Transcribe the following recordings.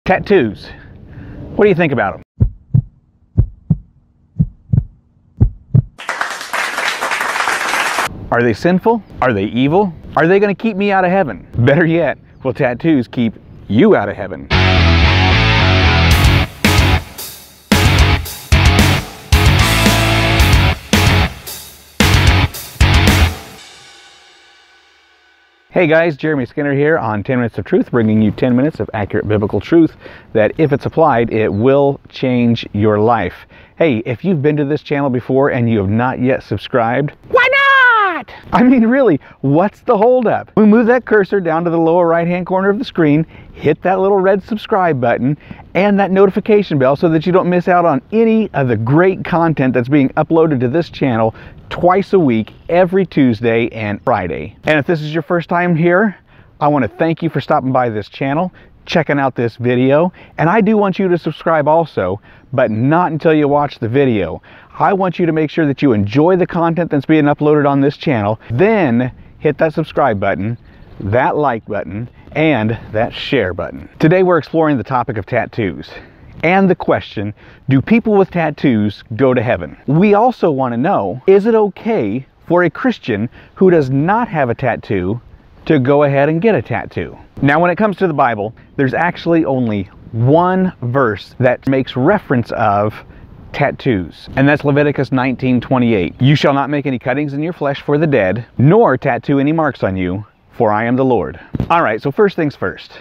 Tattoos. What do you think about them? Are they sinful? Are they evil? Are they going to keep me out of heaven? Better yet, will tattoos keep you out of heaven? Hey guys, Jeremy Skinner here on 10 Minutes of Truth, bringing you 10 minutes of accurate biblical truth that, if it's applied, it will change your life. Hey, if you've been to this channel before and you have not yet subscribed, why not? I mean, really, what's the holdup? We move that cursor down to the lower right-hand corner of the screen, hit that little red subscribe button and that notification bell so that you don't miss out on any of the great content that's being uploaded to this channel twice a week, every Tuesday and Friday. And if this is your first time here, I want to thank you for stopping by this channel, checking out this video, and I do want you to subscribe also, but not until you watch the video. I want you to make sure that you enjoy the content that's being uploaded on this channel, then hit that subscribe button, that like button, and that share button. Today we're exploring the topic of tattoos and the question, do people with tattoos go to heaven? We also want to know, is it okay for a Christian who does not have a tattoo to go ahead and get a tattoo? Now, when it comes to the Bible, there's actually only one verse that makes reference of tattoos, and that's Leviticus 19:28. You shall not make any cuttings in your flesh for the dead, nor tattoo any marks on you, for I am the Lord. All right, so first things first.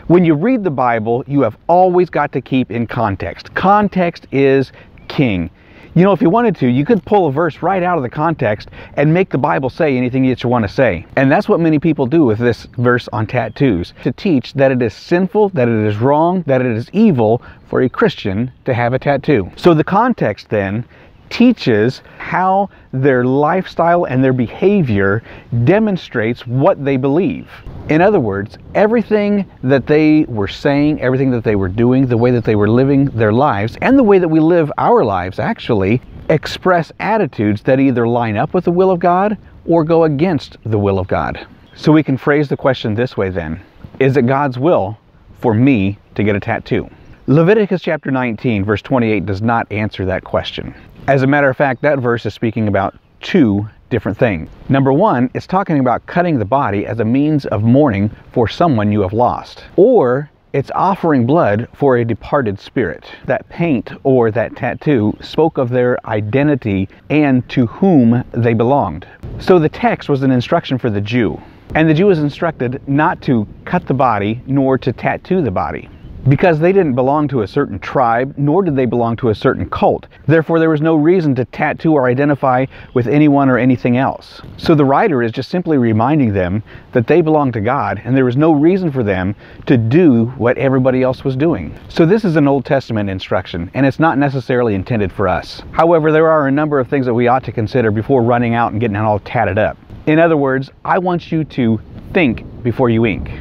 When you read the Bible, you have always got to keep in context. Context is king. You know, if you wanted to, you could pull a verse right out of the context and make the Bible say anything that you want to say. And that's what many people do with this verse on tattoos, to teach that it is sinful, that it is wrong, that it is evil for a Christian to have a tattoo. So the context then teaches how their lifestyle and their behavior demonstrates what they believe. In other words, everything that they were saying, everything that they were doing, the way that they were living their lives, and the way that we live our lives actually express attitudes that either line up with the will of God or go against the will of God. So we can phrase the question this way then: is it God's will for me to get a tattoo? Leviticus chapter 19 verse 28 does not answer that question. As a matter of fact, that verse is speaking about two different things. Number one, it's talking about cutting the body as a means of mourning for someone you have lost. Or it's offering blood for a departed spirit. That paint or that tattoo spoke of their identity and to whom they belonged. So the text was an instruction for the Jew. And the Jew was instructed not to cut the body nor to tattoo the body, because they didn't belong to a certain tribe, nor did they belong to a certain cult. Therefore, there was no reason to tattoo or identify with anyone or anything else. So the writer is just simply reminding them that they belong to God, and there was no reason for them to do what everybody else was doing. So this is an Old Testament instruction, and it's not necessarily intended for us. However, there are a number of things that we ought to consider before running out and getting it all tatted up. In other words, I want you to think before you ink.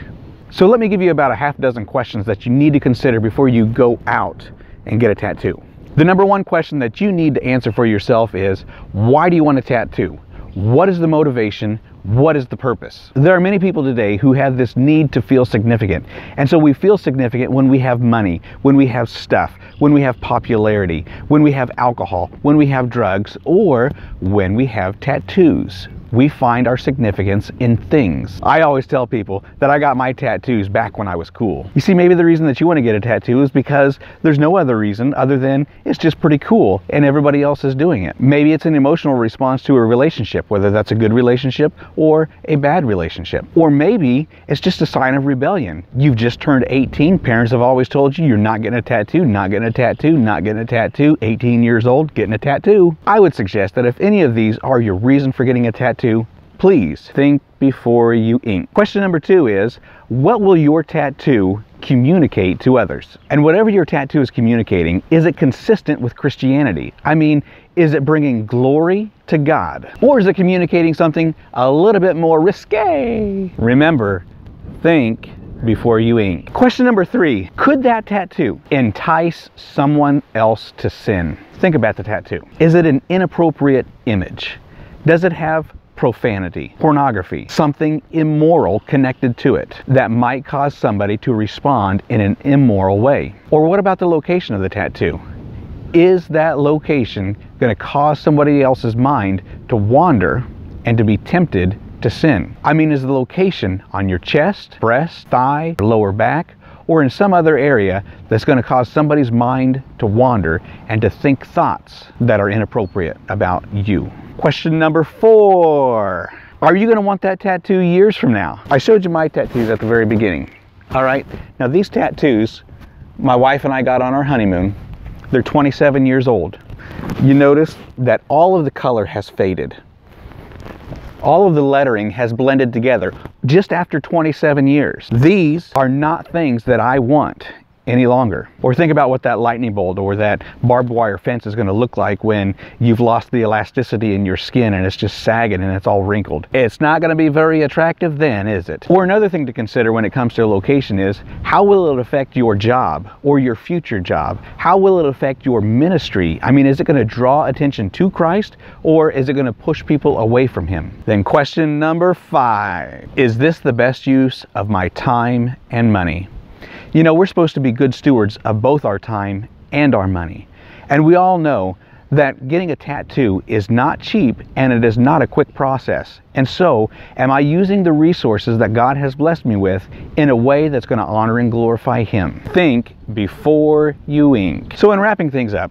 So let me give you about a half dozen questions that you need to consider before you go out and get a tattoo. The number one question that you need to answer for yourself is, why do you want a tattoo? What is the motivation? What is the purpose? There are many people today who have this need to feel significant. And so we feel significant when we have money, when we have stuff, when we have popularity, when we have alcohol, when we have drugs, or when we have tattoos. We find our significance in things. I always tell people that I got my tattoos back when I was cool. You see, maybe the reason that you want to get a tattoo is because there's no other reason other than it's just pretty cool and everybody else is doing it. Maybe it's an emotional response to a relationship, whether that's a good relationship or a bad relationship. Or maybe it's just a sign of rebellion. You've just turned 18. Parents have always told you you're not getting a tattoo, not getting a tattoo, not getting a tattoo. 18 years old, getting a tattoo. I would suggest that if any of these are your reason for getting a tattoo, please think before you ink. Question number two is, what will your tattoo communicate to others? And whatever your tattoo is communicating, is it consistent with Christianity? I mean, is it bringing glory to God? Or is it communicating something a little bit more risque? Remember, think before you ink. Question number three, could that tattoo entice someone else to sin? Think about the tattoo. Is it an inappropriate image? Does it have profanity, pornography, something immoral connected to it that might cause somebody to respond in an immoral way? Or what about the location of the tattoo? Is that location going to cause somebody else's mind to wander and to be tempted to sin? I mean, is the location on your chest, breast, thigh, lower back, or in some other area that's going to cause somebody's mind to wander and to think thoughts that are inappropriate about you? Question number 4. Are you going to want that tattoo years from now? I showed you my tattoos at the very beginning. All right, now these tattoos, my wife and I got on our honeymoon. They're 27 years old. You notice that all of the color has faded. All of the lettering has blended together just after 27 years. These are not things that I want any longer. Or think about what that lightning bolt or that barbed wire fence is going to look like when you've lost the elasticity in your skin and it's just sagging and it's all wrinkled. It's not going to be very attractive then, is it? Or another thing to consider when it comes to a location is, how will it affect your job or your future job? How will it affect your ministry? I mean, is it going to draw attention to Christ, or is it going to push people away from Him? Then question number 5, is this the best use of my time and money? You know, we're supposed to be good stewards of both our time and our money. And we all know that getting a tattoo is not cheap and it is not a quick process. And so, am I using the resources that God has blessed me with in a way that's going to honor and glorify Him? Think before you ink. So in wrapping things up,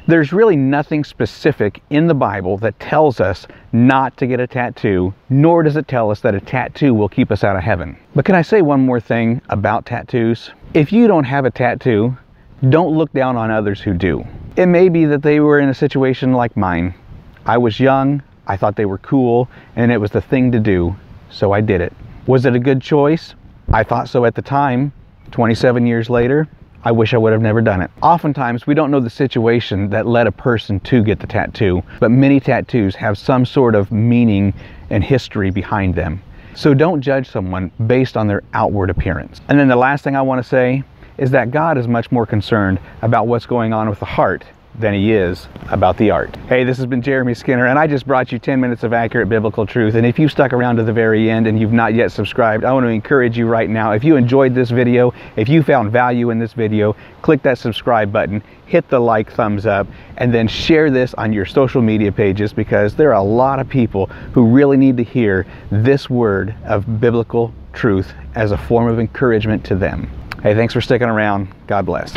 there's really nothing specific in the Bible that tells us not to get a tattoo, nor does it tell us that a tattoo will keep us out of heaven. But can I say one more thing about tattoos? If you don't have a tattoo, don't look down on others who do. It may be that they were in a situation like mine. I was young, I thought they were cool, and it was the thing to do, so I did it. Was it a good choice? I thought so at the time. 27 years later, I wish I would have never done it. Oftentimes, we don't know the situation that led a person to get the tattoo, but many tattoos have some sort of meaning and history behind them. So don't judge someone based on their outward appearance. And then the last thing I want to say is that God is much more concerned about what's going on with the heart than He is about the art. Hey, this has been Jeremy Skinner, and I just brought you 10 minutes of accurate biblical truth. And if you stuck around to the very end and you've not yet subscribed, I want to encourage you right now, if you enjoyed this video, if you found value in this video, click that subscribe button, hit the like thumbs up, and then share this on your social media pages, because there are a lot of people who really need to hear this word of biblical truth as a form of encouragement to them. Hey, thanks for sticking around. God bless.